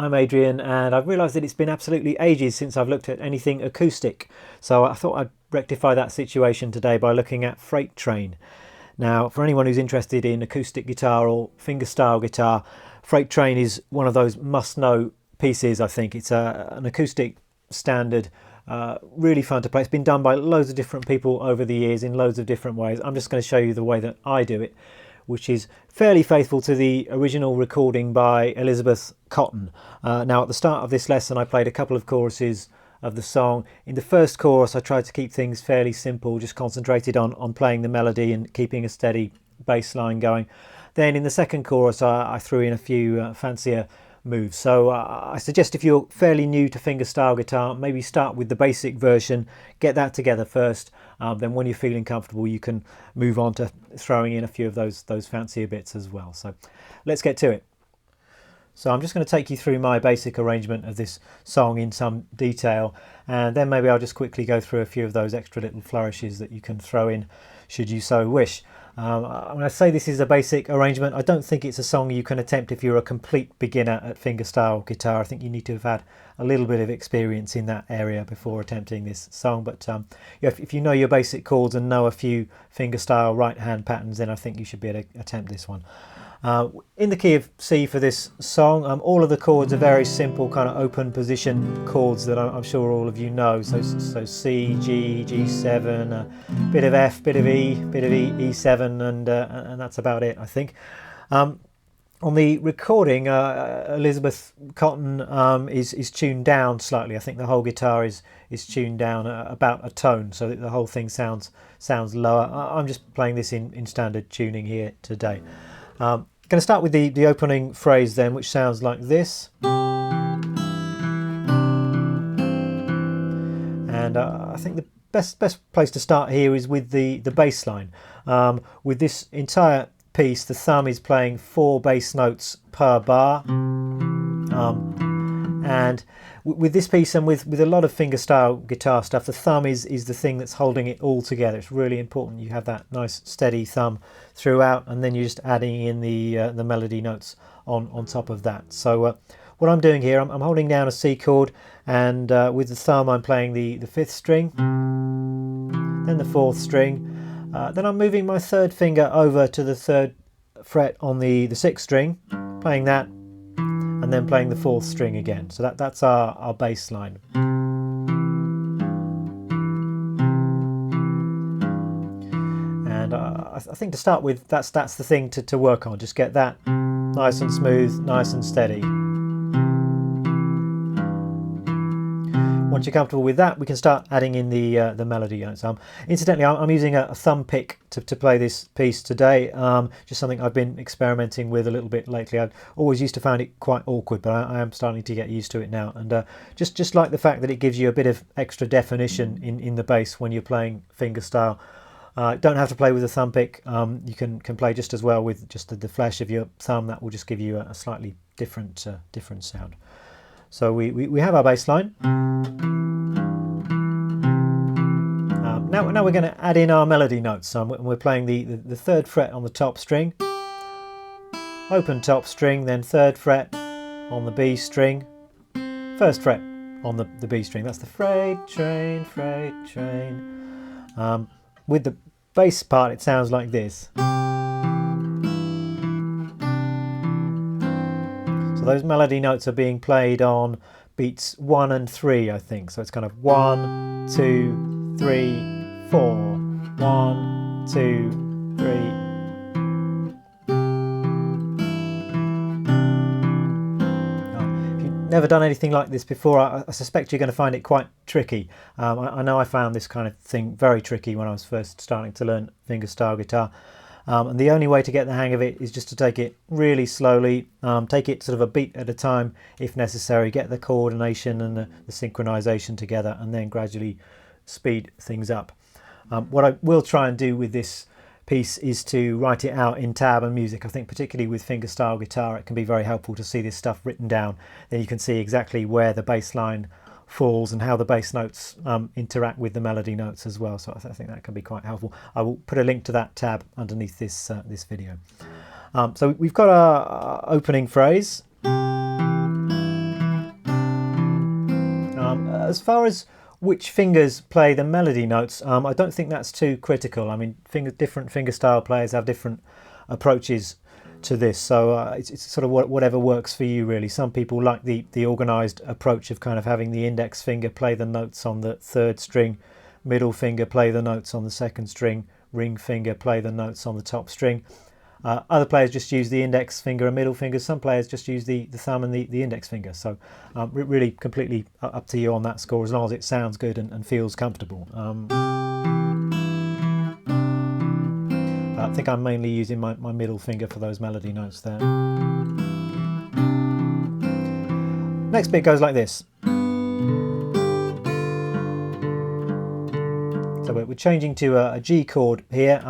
I'm Adrian, and I've realised that it's been absolutely ages since I've looked at anything acoustic, so I thought I'd rectify that situation today by looking at Freight Train. Now, for anyone who's interested in acoustic guitar or fingerstyle guitar, Freight Train is one of those must-know pieces, I think. It's an acoustic standard, really fun to play. It's been done by loads of different people over the years in loads of different ways. I'm just going to show you the way that I do it, which is fairly faithful to the original recording by Elizabeth Cotten. Now, at the start of this lesson, I played a couple of choruses of the song. In the first chorus, I tried to keep things fairly simple, just concentrated on playing the melody and keeping a steady bass line going. Then in the second chorus, I threw in a few fancier moves. So I suggest if you're fairly new to fingerstyle guitar, maybe start with the basic version, get that together first. Then when you're feeling comfortable, you can move on to throwing in a few of those fancier bits as well. So let's get to it. So I'm just going to take you through my basic arrangement of this song in some detail, and then maybe I'll just quickly go through a few of those extra little flourishes that you can throw in should you so wish. When I say this is a basic arrangement, I don't think it's a song you can attempt if you're a complete beginner at fingerstyle guitar. I think you need to have had a little bit of experience in that area before attempting this song. But if you know your basic chords and know a few fingerstyle right hand patterns, then I think you should be able to attempt this one. In the key of C for this song, all of the chords are very simple kind of open position chords that I'm sure all of you know. So C, G, G7, a bit of F, bit of E, E7, and that's about it, I think. On the recording, Elizabeth Cotten is tuned down slightly. I think the whole guitar is tuned down about a tone, so that the whole thing sounds lower. I'm just playing this in standard tuning here today. Going to start with the opening phrase then, which sounds like this. And I think the best place to start here is with the bass line. With this entire piece, the thumb is playing 4 bass notes per bar. And with this piece and with a lot of fingerstyle guitar stuff, the thumb is the thing that's holding it all together. It's really important you have that nice steady thumb throughout, and then you're just adding in the melody notes on top of that. So what I'm doing here, I'm holding down a C chord, and with the thumb I'm playing the 5th string, then the 4th string, then I'm moving my 3rd finger over to the 3rd fret on the 6th string, playing that, and then playing the 4th string again. So that's our bass line. And I think to start with, that's the thing to work on. Just get that nice and smooth, nice and steady. Once you're comfortable with that, we can start adding in the melody notes. Incidentally, I'm using a thumb pick to play this piece today. Just something I've been experimenting with a little bit lately. I always used to find it quite awkward, but I am starting to get used to it now. And just like the fact that it gives you a bit of extra definition in the bass when you're playing fingerstyle. Don't have to play with a thumb pick. You can play just as well with just the flash of your thumb. That will just give you a slightly different sound. So we have our bass line. Now we're going to add in our melody notes. We're playing the 3rd fret on the top string, open top string, then 3rd fret on the B string, 1st fret on the B string. That's the freight train, freight train. With the bass part, it sounds like this. So those melody notes are being played on beats 1 and 3, I think. So it's kind of 1, 2, 3, 4, 1, 2, 3. If you've never done anything like this before, I suspect you're going to find it quite tricky. I know I found this kind of thing very tricky when I was first starting to learn fingerstyle guitar. And the only way to get the hang of it is just to take it really slowly, take it sort of a beat at a time if necessary, get the coordination and the synchronization together, and then gradually speed things up. What I will try and do with this piece is to write it out in tab and music. I think particularly with fingerstyle guitar it can be very helpful to see this stuff written down. Then you can see exactly where the bass line falls and how the bass notes interact with the melody notes as well. So I think that can be quite helpful. I will put a link to that tab underneath this video. So we've got our opening phrase. As far as which fingers play the melody notes, I don't think that's too critical. I mean, different fingerstyle players have different approaches to this, so it's sort of whatever works for you really. Some people like the organised approach of kind of having the index finger play the notes on the third string, middle finger play the notes on the second string, ring finger play the notes on the top string. Other players just use the index finger and middle finger. Some players just use the thumb and the index finger. So really completely up to you on that score, as long as it sounds good and feels comfortable. I think I'm mainly using my middle finger for those melody notes there. Next bit goes like this. So we're changing to a G chord here.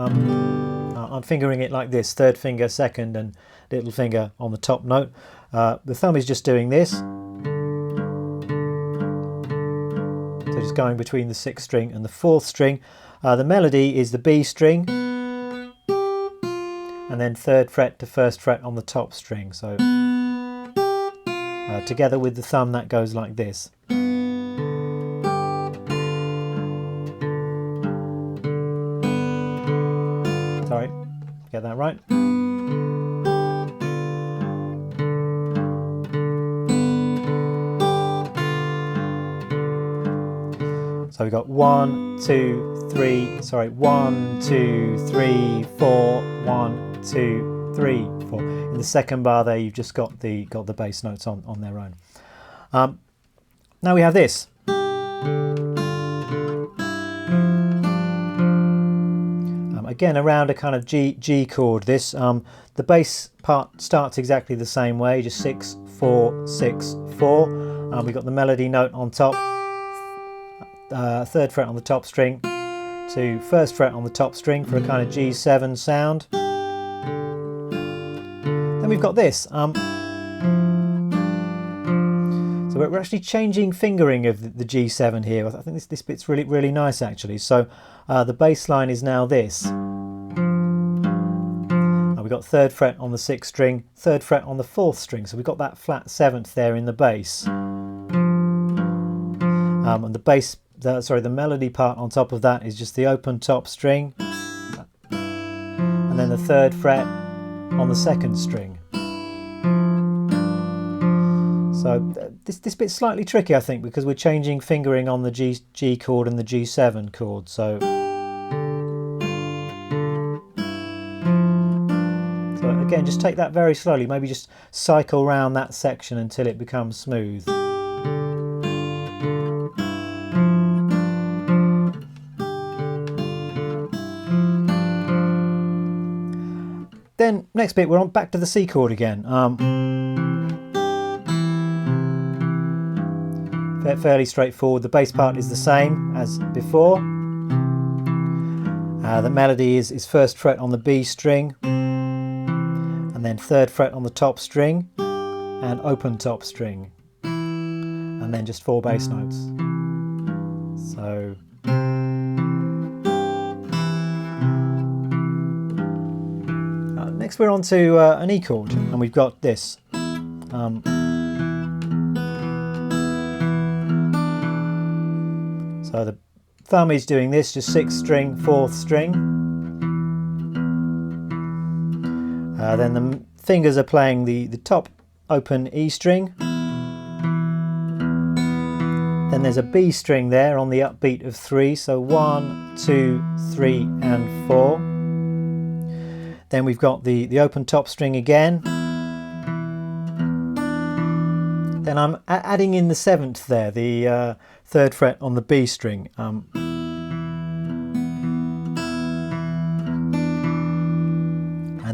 I'm fingering it like this, third finger, second, and little finger on the top note. The thumb is just doing this. So just going between the sixth string and the fourth string. The melody is the B string, and then third fret to first fret on the top string. So together with the thumb, that goes like this. Sorry, get that right. So we've got 1, 2, 3, sorry, 1, 2, 3, 4, 1, 2, 3, 4. In the second bar there, you've just got the bass notes on their own. Now we have this. Again, around a kind of G chord. This the bass part starts exactly the same way, just 6, 4, 6, 4. We've got the melody note on top, third fret on the top string to first fret on the top string for a kind of G7 sound. Then we've got this. So we're actually changing fingering of the G7 here. I think this bit's really nice actually. So the bass line is now this. We've got third fret on the sixth string, third fret on the fourth string. So we've got that flat seventh there in the bass. And the bass, the melody part on top of that is just the open top string, and then the third fret on the second string. So this bit's slightly tricky, I think, because we're changing fingering on the G chord and the G7 chord. So again, just take that very slowly. Maybe just cycle around that section until it becomes smooth. Then next bit, we're on back to the C chord again. Fairly straightforward. The bass part is the same as before. The melody is first fret on the B string, and then third fret on the top string and open top string, and then just 4 bass notes. So next we're on to an E chord, and we've got this. So the thumb is doing this, just 6th string, 4th string. Then the fingers are playing the top open E string. Then there's a B string there on the upbeat of 3, so 1, 2, 3 and 4. Then we've got the open top string again. Then I'm adding in the 7th there, the 3rd fret on the B string. And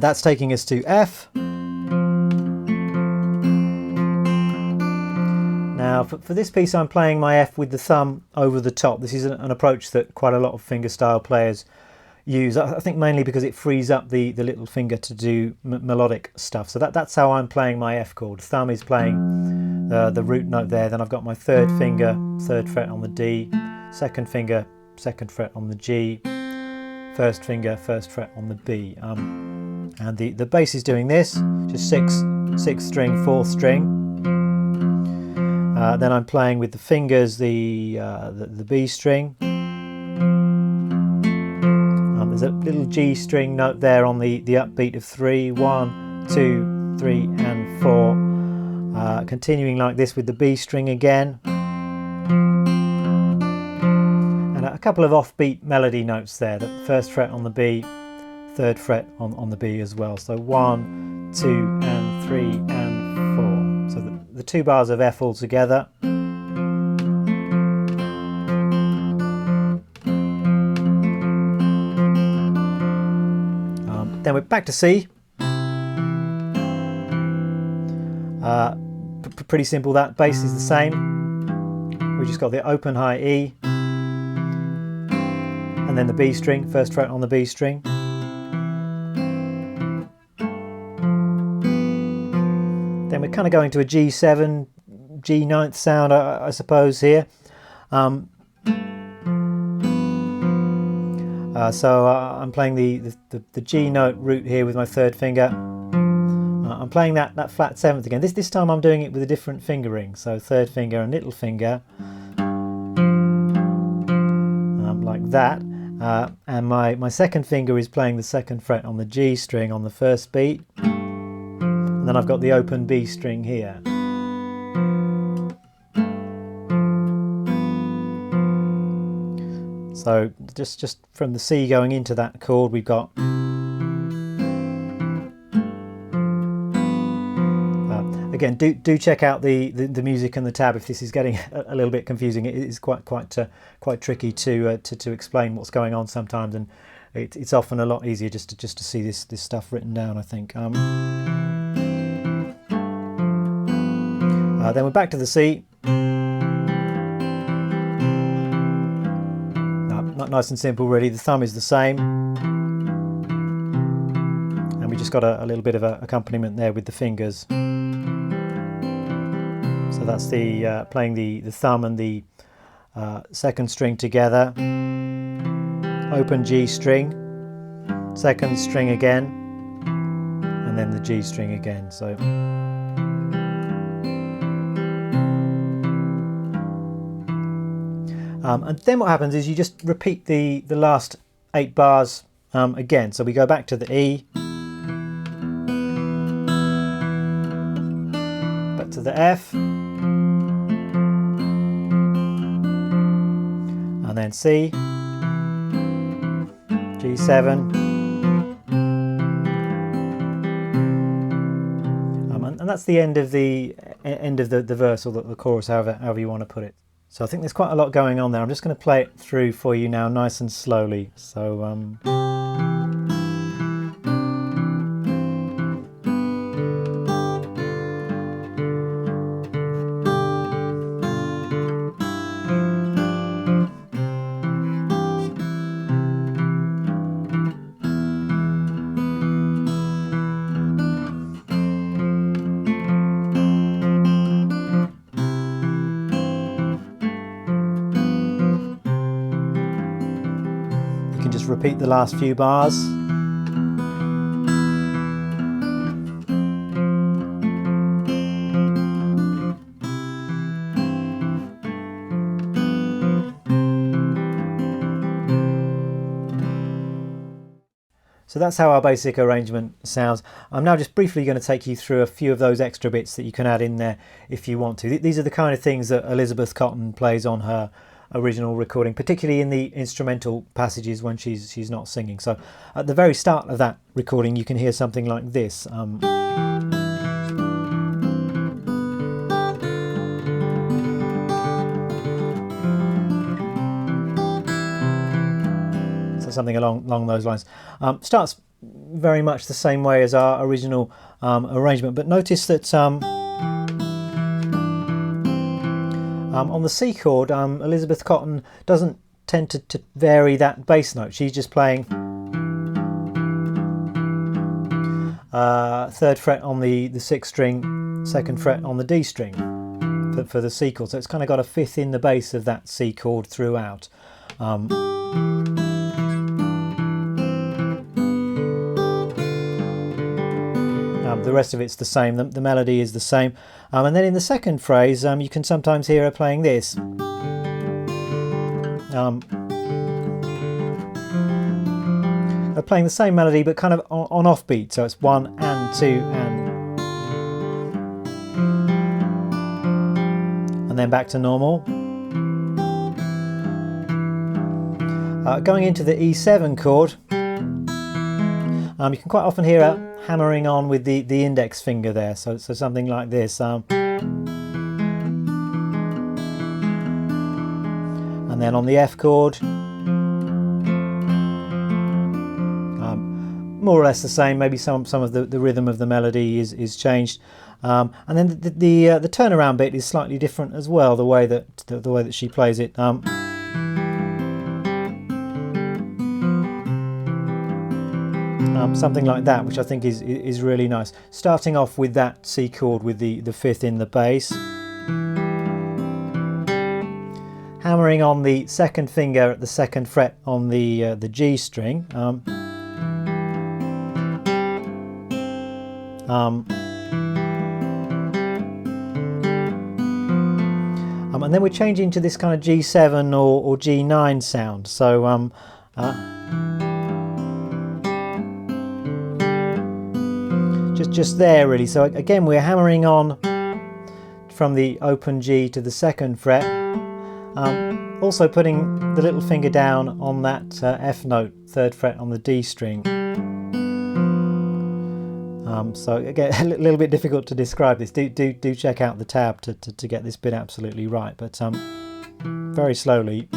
that's taking us to F. Now for this piece I'm playing my F with the thumb over the top. This is an approach that quite a lot of fingerstyle players use. I think mainly because it frees up the little finger to do melodic stuff. So that's how I'm playing my F chord. Thumb is playing the root note there, then I've got my third finger, 3rd fret on the D, second finger, 2nd fret on the G, first finger, 1st fret on the B. And the bass is doing this, just 6th string, 4th string. Then I'm playing with the fingers the B string. There's a little G string note there on the upbeat of 3, 1, 2, 3 and 4. Continuing like this with the B string again. And a couple of offbeat melody notes there, the first fret on the B, third fret on the B as well. So 1, 2 and 3 and 4. So the 2 bars of F all together. Then we're back to C. Pretty simple, that bass is the same. We just got the open high E and then the B string, first fret on the B string. Then we're kind of going to a G7, G9th sound, I suppose, here. So I'm playing the G note root here with my third finger. I'm playing that flat 7th again. This time I'm doing it with a different fingering. So third finger and little finger, like that. And my second finger is playing the 2nd fret on the G string on the first beat. And then I've got the open B string here. So just from the C going into that chord, we've got again, do check out the music and the tab if this is getting a little bit confusing. It is quite tricky to explain what's going on sometimes, and it's often a lot easier just to see this stuff written down, I think. Then we're back to the C. Nice and simple, really. The thumb is the same, and we just got a little bit of an accompaniment there with the fingers. So that's the playing the thumb and the 2nd string together, open G string, 2nd string again, and then the G string again. So and then what happens is you just repeat the last 8 bars again. So we go back to the E, back to the F, and then C, G7, and that's the end of the verse, or the chorus, however you want to put it. So I think there's quite a lot going on there. I'm just going to play it through for you now, nice and slowly. So just repeat the last few bars. So that's how our basic arrangement sounds. I'm now just briefly going to take you through a few of those extra bits that you can add in there if you want to. These are the kind of things that Elizabeth Cotten plays on her original recording, particularly in the instrumental passages when she's not singing. So at the very start of that recording you can hear something like this. Something along those lines. Starts very much the same way as our original arrangement, but notice that on the C chord, Elizabeth Cotten doesn't tend to vary that bass note. She's just playing 3rd fret on the 6th string, 2nd fret on the D string for the C chord. So it's kind of got a 5th in the bass of that C chord throughout. the rest of it's the same, the melody is the same. And then in the second phrase, you can sometimes hear her playing this. They're playing the same melody but kind of on offbeat, so it's 1 and 2 and then back to normal. Going into the E7 chord, you can quite often hear her hammering on with the index finger there, so something like this. And then on the F chord, more or less the same. Maybe some of the rhythm of the melody is changed, and then the turnaround bit is slightly different as well. The way that she plays it. Something like that, which I think is really nice. Starting off with that C chord with the fifth in the bass, hammering on the second finger at the second fret on the G string, and then we're changing to this kind of G7 or G9 sound. So just there really. So again, we're hammering on from the open G to the second fret, also putting the little finger down on that F note, third fret on the D string. So again, a little bit difficult to describe this. Do check out the tab to get this bit absolutely right, but very slowly.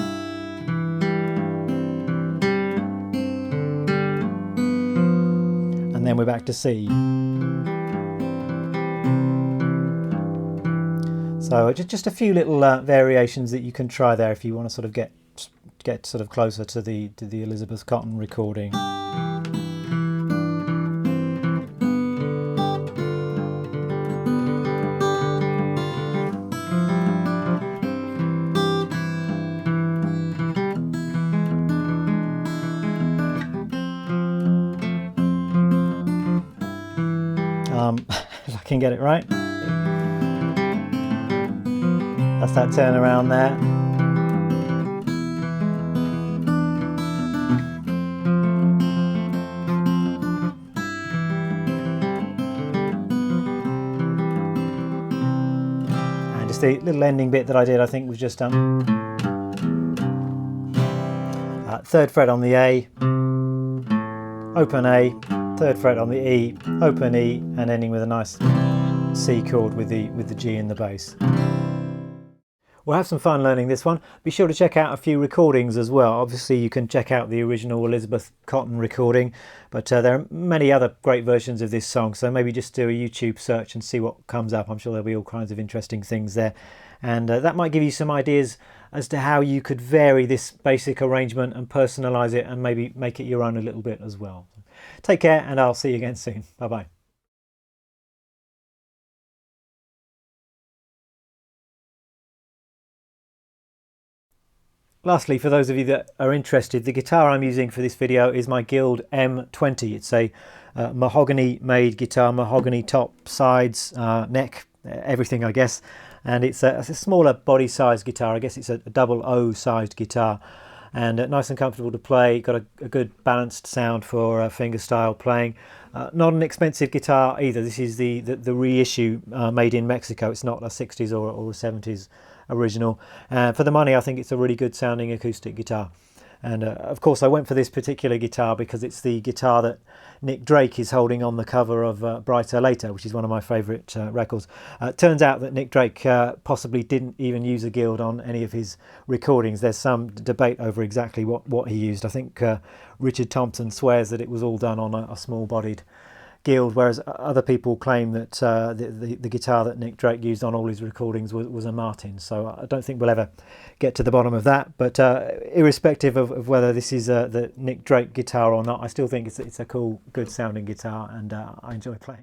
And then we're back to C. So just a few little variations that you can try there if you want to sort of get sort of closer to the Elizabeth Cotten recording. If I can get it right. That's that turnaround there. And just the little ending bit that I did, I think, was just third fret on the A, open A, third fret on the E, open E, and ending with a nice C chord with the G in the bass. We'll have some fun learning this one. Be sure to check out a few recordings as well. Obviously you can check out the original Elizabeth Cotten recording, but there are many other great versions of this song, so maybe just do a YouTube search and see what comes up. I'm sure there'll be all kinds of interesting things there, and that might give you some ideas as to how you could vary this basic arrangement and personalise it and maybe make it your own a little bit as well. Take care, and I'll see you again soon. Bye bye. Lastly, for those of you that are interested, the guitar I'm using for this video is my Guild M20. It's a mahogany made guitar, mahogany top, sides, neck, everything I guess, and it's a smaller body size guitar. I guess it's a double O sized guitar, and nice and comfortable to play. Got a good balanced sound for fingerstyle playing. Not an expensive guitar either. This is the reissue made in Mexico. It's not a 60s or a 70s original. For the money, I think it's a really good sounding acoustic guitar. And of course I went for this particular guitar because it's the guitar that Nick Drake is holding on the cover of Brighter Later, which is one of my favourite records. Turns out that Nick Drake possibly didn't even use a Guild on any of his recordings. There's some debate over exactly what he used. I think Richard Thompson swears that it was all done on a small bodied Guild, whereas other people claim that the guitar that Nick Drake used on all his recordings was a Martin. So I don't think we'll ever get to the bottom of that, but irrespective of whether this is the Nick Drake guitar or not, I still think it's a cool, good sounding guitar, and I enjoy playing.